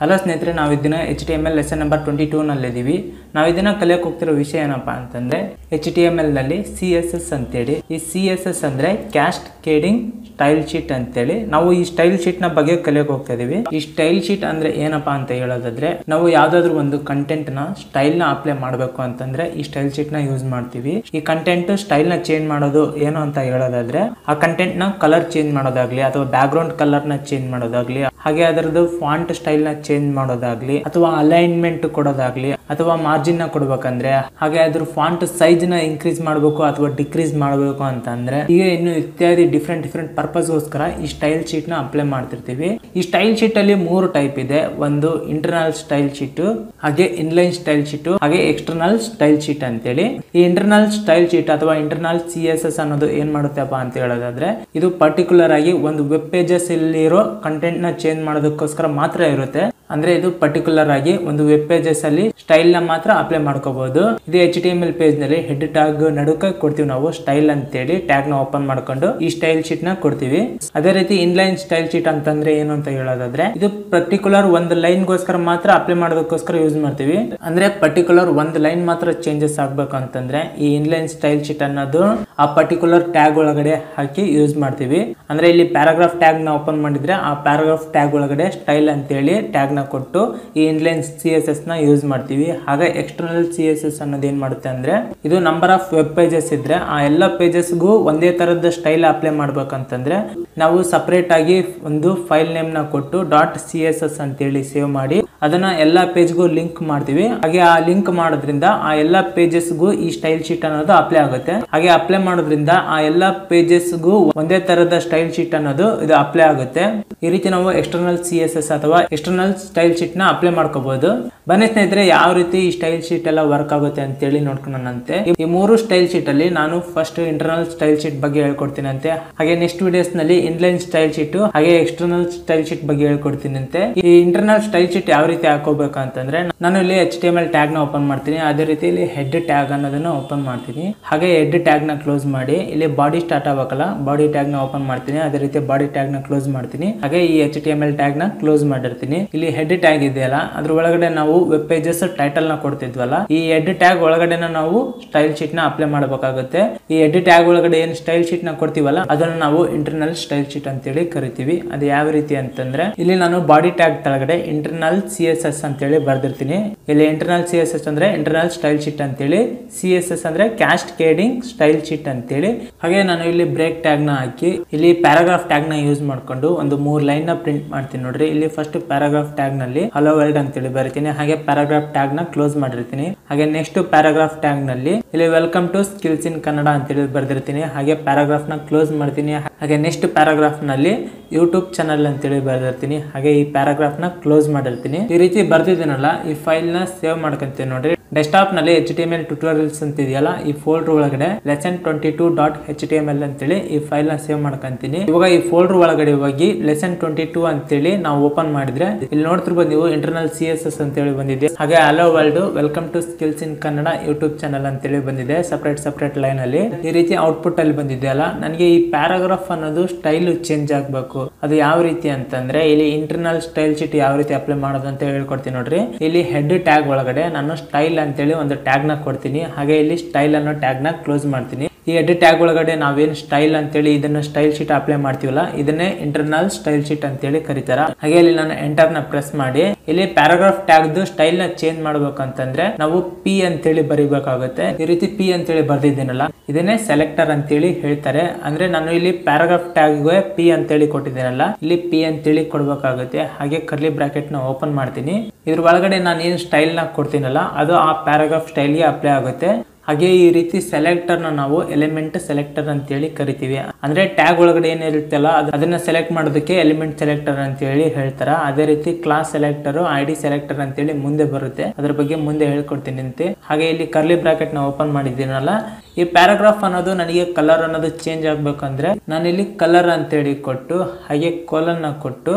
Hello ಸ್ನೇಹಿತರೆ, ನಾವು ಇದನ್ನ HTML ಲೆಸನ್ ನಂಬರ್ 22 ನಲ್ಲಿದ್ದೀವಿ. ನಾವು ಇದನ್ನ ಕಲಿಯಕ್ಕೆ ಹೋಗ್ತಿರೋ ವಿಷಯ ಏನಪ್ಪಾ ಅಂತಂದ್ರೆ HTML ನಲ್ಲಿ CSS ಅಂತೇಳಿ. ಈ CSS ಅಂದ್ರೆ ಕ್ಯಾಸ್ಕೇಡಿಂಗ್ ಸ್ಟೈಲ್ ಶೀಟ್ ಅಂತೇಳಿ. ನಾವು ಈ ಸ್ಟೈಲ್ ಶೀಟ್ ನ ಬಗ್ಗೆ ಕಲಿಯಕ್ಕೆ ಹೋಗ್ತಾ ಇದೀವಿ. ಈ ಸ್ಟೈಲ್ ಶೀಟ್ ಅಂದ್ರೆ ಏನಪ್ಪಾ ಅಂತ ಹೇಳೋದಾದ್ರೆ, ನಾವು ಯಾವ್ದಾದ್ರು ಒಂದು ಕಂಟೆಂಟ್ ನ ಸ್ಟೈಲ್ ನ ಅಪ್ಲೈ ಮಾಡಬೇಕು ಅಂತಂದ್ರೆ ಈ ಸ್ಟೈಲ್ ಶೀಟ್ ನ ಯೂಸ್ ಮಾಡ್ತೀವಿ. ಈ ಕಂಟೆಂಟ್ ಸ್ಟೈಲ್ ನ ಚೇಂಜ್ ಮಾಡೋದು ಏನು ಅಂತ ಹೇಳೋದಾದ್ರೆ, ಆ ಕಂಟೆಂಟ್ ನ ಕಲರ್ ಚೇಂಜ್ ಮಾಡೋದಾಗ್ಲಿ ಅಥವಾ ಬ್ಯಾಕ್ ಗ್ರೌಂಡ್ ಕಲರ್ ನ ಚೇಂಜ್ ಮಾಡೋದಾಗ್ಲಿ, ಹಾಗೆ ಅದರದ್ದು ಫಾಂಟ್ ಸ್ಟೈಲ್ ನ ಚೇಂಜ್ ಮಾಡೋದಾಗ್ಲಿ ಅಥವಾ ಅಲೈನ್ಮೆಂಟ್ ಕೊಡೋದಾಗ್ಲಿ ಅಥವಾ ಮಾರ್ಜಿನ್ ನ ಕೊಡ್ಬೇಕಂದ್ರೆ, ಹಾಗೆ ಅದ್ರ ಫಾಂಟ್ ಸೈಜ್ ನ ಇನ್ಕ್ರೀಸ್ ಮಾಡಬೇಕು ಅಥವಾ ಡಿಕ್ರೀಸ್ ಮಾಡಬೇಕು ಅಂತಂದ್ರೆ, ಈಗ ಇನ್ನು ಇತ್ಯಾದಿ ಡಿಫ್ರೆಂಟ್ ಪರ್ಪಸ್ ಗೋಸ್ಕರ ಈ ಸ್ಟೈಲ್ ಶೀಟ್ ನ ಅಪ್ಲೈ ಮಾಡ್ತಿರ್ತೀವಿ. ಈ ಸ್ಟೈಲ್ ಶೀಟ್ ಅಲ್ಲಿ 3 ಟೈಪ್ ಇದೆ. ಒಂದು ಇಂಟರ್ನಲ್ ಸ್ಟೈಲ್ ಶೀಟ್, ಹಾಗೆ ಇನ್ಲೈನ್ ಸ್ಟೈಲ್ ಶೀಟ್, ಹಾಗೆ ಎಕ್ಸ್ಟರ್ನಲ್ ಸ್ಟೈಲ್ ಶೀಟ್ ಅಂತೇಳಿ. ಈ ಇಂಟರ್ನಲ್ ಸ್ಟೈಲ್ ಶೀಟ್ ಅಥವಾ ಇಂಟರ್ನಲ್ CSS ಅನ್ನೋದು ಏನ್ ಮಾಡುತ್ತಪ್ಪ ಅಂತ ಹೇಳೋದಾದ್ರೆ, ಇದು ಪರ್ಟಿಕ್ಯುಲರ್ ಆಗಿ ಒಂದು ವೆಬ್ ಪೇಜಸ್ ಇರೋ ಕಂಟೆಂಟ್ ನ ಚೇಂಜ್ ಮಾಡೋದಕ್ಕೋಸ್ಕರ ಮಾತ್ರ ಇರುತ್ತೆ. ಅಂದ್ರೆ ಇದು ಪರ್ಟಿಕ್ಯುಲರ್ ಆಗಿ ಒಂದು ವೆಬ್ ಪೇಜಸ್ ಅಲ್ಲಿ ಸ್ಟೈಲ್ ನ ಮಾತ್ರ ಅಪ್ಲೈ ಮಾಡ್ಕೋಬಹುದು. ಇದು HTML ಪೇಜ್ ನಲ್ಲಿ ಹೆಡ್ ಟ್ಯಾಗ್ ನಡುಕ ಕೊಡ್ತೀವಿ ನಾವು ಸ್ಟೈಲ್ ಅಂತೇಳಿ. ಟ್ಯಾಗ್ ನ ಓಪನ್ ಮಾಡ್ಕೊಂಡು ಈ ಸ್ಟೈಲ್ ಶೀಟ್ ನ ಕೊಡ್ತೀವಿ. ಅದೇ ರೀತಿ ಇನ್ಲೈನ್ ಸ್ಟೈಲ್ ಶೀಟ್ ಅಂತಂದ್ರೆ ಏನು ಅಂತ ಹೇಳೋದಾದ್ರೆ, ಇದು ಪರ್ಟಿಕ್ಯುಲರ್ ಒಂದು ಲೈನ್ ಗೋಸ್ಕರ ಮಾತ್ರ ಅಪ್ಲೈ ಮಾಡೋದಕ್ಕೋಸ್ಕರ ಯೂಸ್ ಮಾಡ್ತೀವಿ. ಅಂದ್ರೆ ಪರ್ಟಿಕ್ಯುಲರ್ ಒಂದು ಲೈನ್ ಮಾತ್ರ ಚೇಂಜಸ್ ಆಗ್ಬೇಕು ಅಂತಂದ್ರೆ ಈ ಇನ್ಲೈನ್ ಸ್ಟೈಲ್ ಶೀಟ್ ಅನ್ನೋದು ಆ ಪರ್ಟಿಕ್ಯುಲರ್ ಟ್ಯಾಗ್ ಒಳಗಡೆ ಹಾಕಿ ಯೂಸ್ ಮಾಡ್ತೀವಿ. ಅಂದ್ರೆ ಇಲ್ಲಿ ಪ್ಯಾರಾಗ್ರಾಫ್ ಟ್ಯಾಗ್ ನ ಓಪನ್ ಮಾಡಿದ್ರೆ ಆ ಪ್ಯಾರಾಗ್ರಾಫ್ ಟ್ಯಾಗ್ ಒಳಗಡೆ ಸ್ಟೈಲ್ ಅಂತೇಳಿ ಟ್ಯಾಗ್ ನ ಕೊಟ್ಟು ಈ ಇನ್ಲೈನ್ CSS ನ ಯೂಸ್ ಮಾಡ್ತೀವಿ. ಹಾಗೆ ಎಕ್ಸ್ಟರ್ನಲ್ CSS ಅನ್ನೋದು ಏನ್ ಮಾಡುತ್ತೆ ಅಂದ್ರೆ, ಇದು ನಂಬರ್ ಆಫ್ ವೆಬ್ ಪೇಜಸ್ ಇದ್ರೆ ಆ ಎಲ್ಲ ಪೇಜಸ್ಗೂ ಒಂದೇ ತರದ ಸ್ಟೈಲ್ ಅಪ್ಲೈ ಮಾಡ್ಬೇಕಂತಂದ್ರೆ ನಾವು ಸಪರೇಟ್ ಆಗಿ ಒಂದು ಫೈಲ್ ನೇಮ್ ನ ಕೊಟ್ಟು .css ಅಂತೇಳಿ ಸೇವ್ ಮಾಡಿ ಅದನ್ನ ಎಲ್ಲಾ ಪೇಜ್ಗೂ ಲಿಂಕ್ ಮಾಡ್ತೀವಿ. ಹಾಗೆ ಆ ಲಿಂಕ್ ಮಾಡೋದ್ರಿಂದ ಆ ಎಲ್ಲಾ ಪೇಜಸ್ಗೂ ಈ ಸ್ಟೈಲ್ ಶೀಟ್ ಅನ್ನೋದು ಅಪ್ಲೈ ಆಗುತ್ತೆ. ಹಾಗೆ ಅಪ್ಲೈ ಮಾಡೋದ್ರಿಂದ ಆ ಎಲ್ಲಾ ಪೇಜಸ್ಗೂ ಒಂದೇ ತರದ ಸ್ಟೈಲ್ ಶೀಟ್ ಅನ್ನೋದು ಇದು ಅಪ್ಲೈ ಆಗುತ್ತೆ. ಈ ರೀತಿ ನಾವು ಎಕ್ಸ್ಟರ್ನಲ್ CSS ಅಥವಾ ಎಕ್ಸ್ಟರ್ನಲ್ ಸ್ಟೈಲ್ ಶೀಟ್ ನ ಅಪ್ಲೈ ಮಾಡ್ಕೋಬಹುದು. ಬನ್ನಿ ಸ್ನೇಹಿತರೆ, ಯಾವ ರೀತಿ ಈ ಸ್ಟೈಲ್ ಶೀಟ್ ಎಲ್ಲ ವರ್ಕ್ ಆಗುತ್ತೆ ಅಂತೇಳಿ ನೋಡ್ಕೊಂಡಂತೆ. ಈ 3 ಸ್ಟೈಲ್ ಶೀಟ್ ಅಲ್ಲಿ ನಾನು ಫಸ್ಟ್ ಇಂಟರ್ನಲ್ ಸ್ಟೈಲ್ ಶೀಟ್ ಬಗ್ಗೆ ಹೇಳ್ಕೊಡ್ತೀನಿ ಅಂತೆ. ಹಾಗೆ ನೆಕ್ಸ್ಟ್ ವಿಡಿಯೋಸ್ ನಲ್ಲಿ ಇನ್ಲೈನ್ ಸ್ಟೈಲ್ ಶೀಟ್ ಹಾಗೆ ಎಕ್ಸ್ಟರ್ನಲ್ ಸ್ಟೈಲ್ ಶೀಟ್ ಬಗ್ಗೆ ಹೇಳ್ಕೊಡ್ತೀನಿ ಅಂತೆ. ಈ ಇಂಟರ್ನಲ್ ಸ್ಟೈಲ್ ಶೀಟ್ ಯಾವ ರೀತಿ ಹಾಕೋಬೇಕು ಅಂತಂದ್ರೆ, ನಾನು ಇಲ್ಲಿ HTML ಟ್ಯಾಗ್ ನ ಓಪನ್ ಮಾಡ್ತೀನಿ. ಅದೇ ರೀತಿ ಇಲ್ಲಿ ಹೆಡ್ ಟ್ಯಾಗ್ ಅನ್ನೋದನ್ನ ಓಪನ್ ಮಾಡ್ತೀನಿ. ಹಾಗೆ ಹೆಡ್ ಟ್ಯಾಗ್ ನ ಕ್ಲೋಸ್ ಮಾಡಿ ಇಲ್ಲಿ ಬಾಡಿ ಸ್ಟಾರ್ಟ್ ಆಗಬೇಕಲ್ಲ, ಬಾಡಿ ಟ್ಯಾಗ್ ನ ಓಪನ್ ಮಾಡ್ತೀನಿ. ಅದೇ ರೀತಿ ಬಾಡಿ ಟ್ಯಾಗ್ ನ ಕ್ಲೋಸ್ ಮಾಡ್ತೀನಿ. ಹಾಗೆ ಈ HTML ಟ್ಯಾಗ್ ನ ಕ್ಲೋಸ್ ಮಾಡಿರ್ತೀನಿ. ಇಲ್ಲಿ ಹೆಡ್ ಟ್ಯಾಗ್ ಇದೆಯಲ್ಲ, ಅದ್ರ ಒಳಗಡೆ ನಾವು ವೆಬ್ ಪೇಜಸ್ ಟೈಟಲ್ ನ ಕೊಡ್ತಿದ್ವಲ್ಲ, ಈ ಹೆಡ್ ಟ್ಯಾಗ್ ಒಳಗಡೆ ನಾವು ಸ್ಟೈಲ್ ಶೀಟ್ ನ ಅಪ್ಲೈ ಮಾಡಬೇಕಾಗುತ್ತೆ. ಈ ಹೆಡ್ ಟ್ಯಾಗ್ ಒಳಗಡೆ ಏನ್ ಸ್ಟೈಲ್ ಶೀಟ್ ನ ಕೊಡ್ತೀವಲ್ಲ ಅದನ್ನ ನಾವು ಇಂಟರ್ನಲ್ ಸ್ಟೈಲ್ ಶೀಟ್ ಅಂತೇಳಿ ಕರಿತೀವಿ. ಅದು ಯಾವ ರೀತಿ ಅಂತಂದ್ರೆ, ಇಲ್ಲಿ ನಾನು ಬಾಡಿ ಟ್ಯಾಗ್ ಕೆಳಗಡೆ ಇಂಟರ್ನಲ್ CSS ಅಂತೇಳಿ ಬರ್ದಿರ್ತೀನಿ. ಇಲ್ಲಿ ಇಂಟರ್ನಲ್ CSS ಅಂದ್ರೆ ಇಂಟರ್ನಲ್ ಸ್ಟೈಲ್ ಶೀಟ್ ಅಂತೇಳಿ, CSS ಅಂದ್ರೆ ಕ್ಯಾಸ್ಕೇಡಿಂಗ್ ಸ್ಟೈಲ್ ಶೀಟ್ ಅಂತೇಳಿ. ಹಾಗೆ ನಾನು ಇಲ್ಲಿ ಬ್ರೇಕ್ ಟ್ಯಾಗ್ ನ ಹಾಕಿ ಇಲ್ಲಿ ಪ್ಯಾರಾಗ್ರಾಫ್ ಟ್ಯಾಗ್ ನ ಯೂಸ್ ಮಾಡ್ಕೊಂಡು ಒಂದು 3 ಲೈನ್ ನ ಪ್ರಿಂಟ್ ಮಾಡ್ತೀನಿ. ನೋಡ್ರಿ, ಇಲ್ಲಿ ಫಸ್ಟ್ ಪ್ಯಾರಾಗ್ರಾಫ್ ಟ್ಯಾಗ್ ನಲ್ಲಿ ಹಲೋ ವರ್ಲ್ಡ್ ಅಂತೇಳಿ ಬರೀತೀನಿ. ಹಾಗೆ ಪ್ಯಾರಾಗ್ರಾಫ್ ಟ್ಯಾಗ್ ನ ಕ್ಲೋಸ್ ಮಾಡಿರ್ತೀನಿ. ಹಾಗೆ ನೆಕ್ಸ್ಟ್ ಪ್ಯಾರಾಗ್ರಾಫ್ ಟ್ಯಾಗ್ ನಲ್ಲಿ ಇಲ್ಲಿ welcome to skills in Kannada ಅಂತೇಳಿ ಬರ್ದಿರ್ತೀನಿ. ಹಾಗೆ ಪ್ಯಾರಾಗ್ರಾಫ್ ನ ಕ್ಲೋಸ್ ಮಾಡ್ತೀನಿ. ಹಾಗೆ ನೆಕ್ಸ್ಟ್ ಪ್ಯಾರಾಗ್ರಾಫ್ ನಲ್ಲಿ ಯೂಟ್ಯೂಬ್ ಚಾನಲ್ ಅಂತೇಳಿ ಬರ್ದಿರ್ತೀನಿ. ಹಾಗೆ ಈ ಪ್ಯಾರಾಗ್ರಾಫ್ ನ ಕ್ಲೋಸ್ ಮಾಡಿರ್ತೀನಿ. ಈ ರೀತಿ ಬರ್ದಿದ್ದೀನಲ್ಲ, ಈ ಫೈಲ್ ನ ಸೇವ್ ಮಾಡ್ಕೊಂತೀನಿ. ನೋಡ್ರಿ, ಡೆಸ್ಕ್ಟಾಪ್ ನಲ್ಲಿ HTML ಟ್ಯುಟೋರಿಯಲ್ಸ್ ಅಂತ ಇದೆಯಲ್ಲ, ಈ ಫೋಲ್ಡರ್ ಒಳಗಡೆ lesson22.html ಅಂತೇಳಿ ಈ ಫೈಲ್ ನ ಸೇವ್ ಮಾಡ್ಕೊಂತೀನಿ. ಇವಾಗ ಈ ಫೋಲ್ಡರ್ ಒಳಗಡೆ ಹೋಗಿ lesson22 ಅಂತೇಳಿ ನಾವು ಓಪನ್ ಮಾಡಿದ್ರೆ ಇಲ್ಲಿ ನೋಡ್ತಿರ್ಬೋದು ನೀವು ಇಂಟರ್ನಲ್ CSS ಅಂತೇಳಿ ಬಂದಿದೆ. ಹಾಗೆ hello world welcome to skills in Kannada YouTube channel ಅಂತೇಳಿ ಬಂದಿದೆ ಸಪರೇಟ್ ಲೈನ್ ಅಲ್ಲಿ. ಈ ರೀತಿ ಔಟ್ಪುಟ್ ಅಲ್ಲಿ ಬಂದಿದೆ ಅಲ್ಲ, ನನಗೆ ಈ ಪ್ಯಾರಾಗ್ರಾಫ್ ಅನ್ನೋದು ಸ್ಟೈಲ್ ಚೇಂಜ್ ಆಗ್ಬೇಕು. ಅದು ಯಾವ ರೀತಿ ಅಂತಂದ್ರೆ, ಇಲ್ಲಿ ಇಂಟರ್ನಲ್ ಸ್ಟೈಲ್ ಶೀಟ್ ಯಾವ ರೀತಿ ಅಪ್ಲೈ ಮಾಡೋದು ಅಂತ ಹೇಳ್ಕೊಡ್ತೀನಿ. ನೋಡ್ರಿ, ಇಲ್ಲಿ ಹೆಡ್ ಟ್ಯಾಗ್ ಒಳಗಡೆ ನಾನು ಸ್ಟೈಲ್ ಅಂತೇಳಿ ಒಂದು ಟ್ಯಾಗ್ ನ ಕೊಡ್ತೀನಿ. ಹಾಗೆ ಇಲ್ಲಿ ಸ್ಟೈಲ್ ಅನ್ನೋ ಟ್ಯಾಗ್ ನ ಕ್ಲೋಸ್ ಮಾಡ್ತೀನಿ. ಈ ಹೆಡ್ ಟ್ಯಾಗ್ ಒಳಗಡೆ ನಾವೇನ್ ಸ್ಟೈಲ್ ಅಂತೇಳಿ ಇದನ್ನ ಸ್ಟೈಲ್ ಶೀಟ್ ಅಪ್ಲೈ ಮಾಡ್ತೀವಲ್ಲ, ಇದನ್ನೇ ಇಂಟರ್ನಲ್ ಸ್ಟೈಲ್ ಶೀಟ್ ಅಂತೇಳಿ ಕರೀತಾರ. ಹಾಗೆ ಇಲ್ಲಿ ನಾನು ಎಂಟರ್ ನ ಪ್ರೆಸ್ ಮಾಡಿ ಇಲ್ಲಿ ಪ್ಯಾರಾಗ್ರಾಫ್ ಟ್ಯಾಗ್ ಸ್ಟೈಲ್ ನ ಚೇಂಜ್ ಮಾಡ್ಬೇಕಂತಂದ್ರೆ ನಾವು P ಅಂತೇಳಿ ಬರೀಬೇಕಾಗುತ್ತೆ. ಈ ರೀತಿ P ಅಂತೇಳಿ ಬರ್ದಿದ್ದೀನಲ್ಲ, ಇದನ್ನೇ ಸೆಲೆಕ್ಟರ್ ಅಂತೇಳಿ ಹೇಳ್ತಾರೆ. ಅಂದ್ರೆ ನಾನು ಇಲ್ಲಿ ಪ್ಯಾರಾಗ್ರಾಫ್ ಟ್ಯಾಗ್ P ಅಂತೇಳಿ ಕೊಟ್ಟಿದ್ದೀನಲ್ಲ, ಇಲ್ಲಿ P ಅಂತೇಳಿ ಕೊಡ್ಬೇಕಾಗುತ್ತೆ. ಹಾಗೆ ಕರ್ಲಿ ಬ್ರಾಕೆಟ್ ನ ಓಪನ್ ಮಾಡ್ತೀನಿ. ಇದ್ರ ಒಳಗಡೆ ನಾನು ಏನ್ ಸ್ಟೈಲ್ ನ ಕೊಡ್ತೀನಲ್ಲ ಅದು ಆ ಪ್ಯಾರಾಗ್ರಾಫ್ ಸ್ಟೈಲ್ ಗೆ ಅಪ್ಲೈ ಆಗುತ್ತೆ. ಹಾಗೆ ಈ ರೀತಿ ಸೆಲೆಕ್ಟರ್ ನ ನಾವು ಎಲಿಮೆಂಟ್ ಸೆಲೆಕ್ಟರ್ ಅಂತೇಳಿ ಕರಿತೀವಿ. ಅಂದ್ರೆ ಟ್ಯಾಗ್ ಒಳಗಡೆ ಏನಿರುತ್ತಲ್ಲ ಅದನ್ನ ಸೆಲೆಕ್ಟ್ ಮಾಡೋದಕ್ಕೆ ಎಲಿಮೆಂಟ್ ಸೆಲೆಕ್ಟರ್ ಅಂತೇಳಿ ಹೇಳ್ತಾರ. ಅದೇ ರೀತಿ ಕ್ಲಾಸ್ ಸೆಲೆಕ್ಟರ್, ID ಸೆಲೆಕ್ಟರ್ ಅಂತೇಳಿ ಮುಂದೆ ಬರುತ್ತೆ. ಅದ್ರ ಬಗ್ಗೆ ಮುಂದೆ ಹೇಳ್ಕೊಡ್ತೀನಿ ಅಂತೆ. ಹಾಗೆ ಇಲ್ಲಿ ಕರ್ಲಿ ಬ್ರಾಕೆಟ್ ನ ಓಪನ್ ಮಾಡಿದ್ದೀನಲ್ಲ, ಈ ಪ್ಯಾರಾಗ್ರಾಫ್ ಅನ್ನೋದು ನನಗೆ ಕಲರ್ ಅನ್ನೋದು ಚೇಂಜ್ ಆಗ್ಬೇಕಂದ್ರೆ ನಾನು ಇಲ್ಲಿ ಕಲರ್ ಅಂತೇಳಿ ಕೊಟ್ಟು ಹಾಗೆ ಕೋಲನ್ ನ ಕೊಟ್ಟು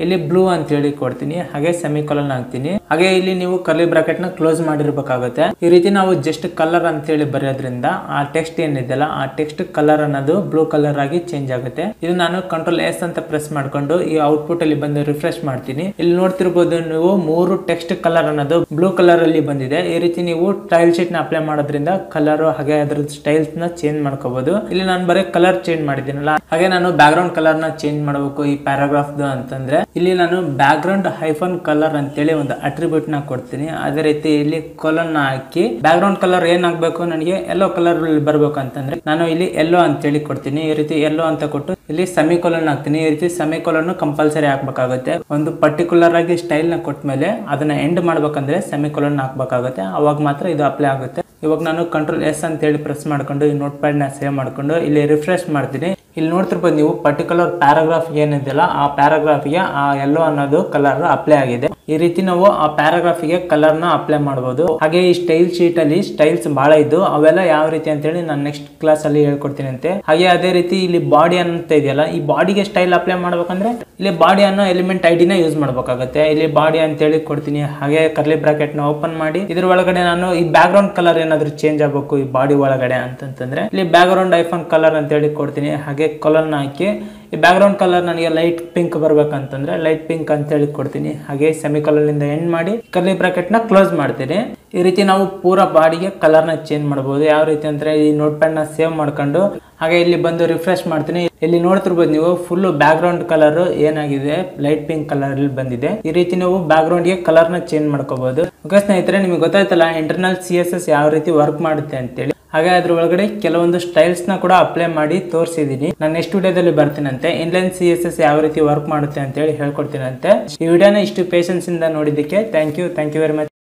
ಇಲ್ಲಿ ಬ್ಲೂ ಅಂತ ಹೇಳಿ ಕೊಡ್ತೀನಿ, ಹಾಗೆ ಸೆಮಿಕೋಲನ್ ಹಾಕ್ತೀನಿ. ಹಾಗೆ ಇಲ್ಲಿ ನೀವು ಕರ್ಲಿ ಬ್ರಾಕೆಟ್ ನ ಕ್ಲೋಸ್ ಮಾಡಿರ್ಬೇಕಾಗುತ್ತೆ. ಈ ರೀತಿ ನಾವು ಜಸ್ಟ್ ಕಲರ್ ಅಂತ ಹೇಳಿ ಬರೆಯೋದ್ರಿಂದ ಆ ಟೆಕ್ಸ್ಟ್ ಏನಿದೆಯಲ್ಲ ಆ ಟೆಕ್ಸ್ಟ್ ಕಲರ್ ಅನ್ನೋದು ಬ್ಲೂ ಕಲರ್ ಆಗಿ ಚೇಂಜ್ ಆಗುತ್ತೆ. ಇದು ನಾನು ಕಂಟ್ರೋಲ್ ಎಸ್ ಅಂತ ಪ್ರೆಸ್ ಮಾಡ್ಕೊಂಡು ಈ ಔಟ್ಪುಟ್ ಅಲ್ಲಿ ಬಂದು ರಿಫ್ರೆಶ್ ಮಾಡ್ತೀನಿ. ಇಲ್ಲಿ ನೋಡ್ತಿರ್ಬೋದು ನೀವು 3 ಟೆಕ್ಸ್ಟ್ ಕಲರ್ ಅನ್ನೋದು ಬ್ಲೂ ಕಲರ್ ಅಲ್ಲಿ ಬಂದಿದೆ. ಈ ರೀತಿ ನೀವು ಸ್ಟೈಲ್ ಶೀಟ್ ನ ಅಪ್ಲೈ ಮಾಡೋದ್ರಿಂದ ಕಲರ್ ಹಾಗೆ ಅದ್ರ ಸ್ಟೈಲ್ಸ್ ನ ಚೇಂಜ್ ಮಾಡ್ಕೋಬಹುದು. ಇಲ್ಲಿ ನಾನು ಬರೀ ಕಲರ್ ಚೇಂಜ್ ಮಾಡಿದ್ದೀನಲ್ಲ, ಹಾಗೆ ನಾನು ಬ್ಯಾಕ್ ಗ್ರೌಂಡ್ ಕಲರ್ ನ ಚೇಂಜ್ ಮಾಡಬೇಕು ಈ ಪ್ಯಾರಾಗ್ರಾಫ್ ಅಂತಂದ್ರೆ ಇಲ್ಲಿ ನಾನು ಬ್ಯಾಕ್ ಗ್ರೌಂಡ್ ಹೈಫನ್ ಕಲರ್ ಅಂತೇಳಿ ಒಂದು ಅಟ್ರಿಬ್ಯೂಟ್ ನ ಕೊಡ್ತೀನಿ. ಅದೇ ರೀತಿ ಇಲ್ಲಿ ಕೊಲನ್ ನ ಹಾಕಿ ಬ್ಯಾಕ್ ಗ್ರೌಂಡ್ ಕಲರ್ ಏನಾಗಬೇಕು, ನನಗೆ ಯೆಲ್ಲೋ ಕಲರ್ ಬರ್ಬೇಕು ಅಂತಂದ್ರೆ ನಾನು ಇಲ್ಲಿ ಯೆಲ್ಲೋ ಅಂತೇಳಿ ಕೊಡ್ತೀನಿ. ಈ ರೀತಿ ಯೆಲ್ಲೋ ಅಂತ ಕೊಟ್ಟು ಇಲ್ಲಿ ಸೆಮಿಕೋಲನ್ ಹಾಕ್ತೀನಿ. ಈ ರೀತಿ ಸೆಮಿಕೋಲನ್ ಕಂಪಲ್ಸರಿ ಹಾಕ್ಬೇಕಾಗುತ್ತೆ. ಒಂದು ಪರ್ಟಿಕ್ಯುಲರ್ ಆಗಿ ಸ್ಟೈಲ್ ನ ಕೊಟ್ಟ ಮೇಲೆ ಅದನ್ನ ಎಂಡ್ ಮಾಡ್ಬೇಕಂದ್ರೆ ಸೆಮಿಕೋಲನ್ ಹಾಕ್ಬೇಕಾಗುತ್ತೆ, ಅವಾಗ ಮಾತ್ರ ಇದು ಅಪ್ಲೈ ಆಗುತ್ತೆ. ಇವಾಗ ನಾನು ಕಂಟ್ರೋಲ್ ಎಸ್ ಅಂತ ಹೇಳಿ ಪ್ರೆಸ್ ಮಾಡ್ಕೊಂಡು ಈ ನೋಟ್ ಪ್ಯಾಡ್ ನ ಸೇವ್ ಮಾಡ್ಕೊಂಡು ಇಲ್ಲಿ ರಿಫ್ರೆಶ್ ಮಾಡ್ತೀನಿ. ಇಲ್ಲಿ ನೋಡ್ತಿರ್ಬೋದು ನೀವು ಪರ್ಟಿಕ್ಯುಲರ್ ಪ್ಯಾರಾಗ್ರಾಫ್ ಏನಿದೆಯಲ್ಲ ಆ ಪ್ಯಾರಾಗ್ರಾಫ್ ಗೆ ಆ ಯೆಲ್ಲೋ ಅನ್ನೋದು ಕಲರ್ ಅಪ್ಲೈ ಆಗಿದೆ. ಈ ರೀತಿ ನಾವು ಆ ಪ್ಯಾರಾಗ್ರಾಫ್ ಗೆ ಕಲರ್ ನ ಅಪ್ಲೈ ಮಾಡಬಹುದು. ಹಾಗೆ ಈ ಸ್ಟೈಲ್ ಶೀಟ್ ಅಲ್ಲಿ ಸ್ಟೈಲ್ಸ್ ಬಹಳ ಇದ್ದು ಅವೆಲ್ಲ ಯಾವ ರೀತಿ ಅಂತ ಹೇಳಿ ನಾನು ನೆಕ್ಸ್ಟ್ ಕ್ಲಾಸ್ ಅಲ್ಲಿ ಹೇಳ್ಕೊಡ್ತೀನಿ ಅಂತೆ. ಹಾಗೆ ಅದೇ ರೀತಿ ಇಲ್ಲಿ ಬಾಡಿ ಅಂತ ಇದೆಯಲ್ಲ, ಈ ಬಾಡಿಗೆ ಸ್ಟೈಲ್ ಅಪ್ಲೈ ಮಾಡ್ಬೇಕಂದ್ರೆ ಇಲ್ಲಿ ಬಾಡಿ ಅನ್ನೋ ಎಲಿಮೆಂಟ್ ಐಡಿನ ಯೂಸ್ ಮಾಡ್ಬೇಕಾಗುತ್ತೆ. ಇಲ್ಲಿ ಬಾಡಿ ಅಂತ ಹೇಳಿ ಕೊಡ್ತೀನಿ. ಹಾಗೆ ಕರ್ಲಿ ಬ್ರಾಕೆಟ್ ನ ಓಪನ್ ಮಾಡಿ ಇದ್ರ ಒಳಗಡೆ ನಾನು ಈ ಬ್ಯಾಕ್ ಗ್ರೌಂಡ್ ಕಲರ್ ಏನಾದ್ರು ಚೇಂಜ್ ಆಗಬೇಕು ಈ ಬಾಡಿ ಒಳಗಡೆ ಅಂತಂದ್ರೆ ಇಲ್ಲಿ ಬ್ಯಾಕ್ ಗ್ರೌಂಡ್ ಐಫನ್ ಕಲರ್ ಅಂತ ಹೇಳಿ ಕೊಡ್ತೀನಿ. ಹಾಗೆ ಕೊಲನ್ ಹಾಕಿ ಈ ಬ್ಯಾಕ್ ಗ್ರೌಂಡ್ ಕಲರ್ ನನಗೆ ಲೈಟ್ ಪಿಂಕ್ ಬರ್ಬೇಕಂತಂದ್ರೆ ಲೈಟ್ ಪಿಂಕ್ ಅಂತ ಹೇಳಿ ಕೊಡ್ತೀನಿ. ಹಾಗೆ ಸೆಮಿಕೋಲನ್ ಇಂದ ಎಂಡ್ ಮಾಡಿ ಕರ್ಲಿ ಬ್ರಾಕೆಟ್ ನ ಕ್ಲೋಸ್ ಮಾಡ್ತೀನಿ. ಈ ರೀತಿ ನಾವು ಪೂರಾ ಬಾಡಿಗೆ ಕಲರ್ ನ ಚೇಂಜ್ ಮಾಡಬಹುದು. ಯಾವ ರೀತಿ ಅಂದ್ರೆ ಈ ನೋಟ್ ಪ್ಯಾಡ್ ನ ಸೇವ್ ಮಾಡ್ಕೊಂಡು ಹಾಗೆ ಇಲ್ಲಿ ಬಂದು ರಿಫ್ರೆಶ್ ಮಾಡ್ತೀನಿ. ಇಲ್ಲಿ ನೋಡ್ತಿರ್ಬೋದು ನೀವು ಫುಲ್ ಬ್ಯಾಕ್ ಗ್ರೌಂಡ್ ಕಲರ್ ಏನಾಗಿದೆ ಲೈಟ್ ಪಿಂಕ್ ಕಲರ್ ಅಲ್ಲಿ ಬಂದಿದೆ. ಈ ರೀತಿ ನೀವು ಬ್ಯಾಕ್ ಗ್ರೌಂಡ್ ಗೆ ಕಲರ್ ನ ಚೇಂಜ್ ಮಾಡ್ಕೋಬಹುದು. ಓಕೆ ಸ್ನೇಹಿತರೆ, ನಿಮಗೆ ಗೊತ್ತಾಯ್ತಲ್ಲ ಇಂಟರ್ನಲ್ CSS ಯಾವ ರೀತಿ ವರ್ಕ್ ಮಾಡುತ್ತೆ ಅಂತೇಳಿ. ಹಾಗೆ ಅದ್ರ ಒಳಗಡೆ ಕೆಲವೊಂದು ಸ್ಟೈಲ್ಸ್ ನ ಕೂಡ ಅಪ್ಲೈ ಮಾಡಿ ತೋರಿಸಿದೀನಿ. ನಾನು ನೆಕ್ಸ್ಟ್ ವಿಡಿಯೋದಲ್ಲಿ ಬರ್ತೀನಂತೆ ಇನ್ಲೈನ್ CSS ಯಾವ ರೀತಿ ವರ್ಕ್ ಮಾಡುತ್ತೆ ಅಂತ ಹೇಳಿ ಹೇಳ್ಕೊಡ್ತೀನಂತೆ. ಈ ವಿಡಿಯೋನ ಇಷ್ಟು ಪೇಷನ್ಸ್ ಇಂದ ನೋಡಿದ್ದಕ್ಕೆ ಥ್ಯಾಂಕ್ ಯು ವೆರಿ ಮಚ್.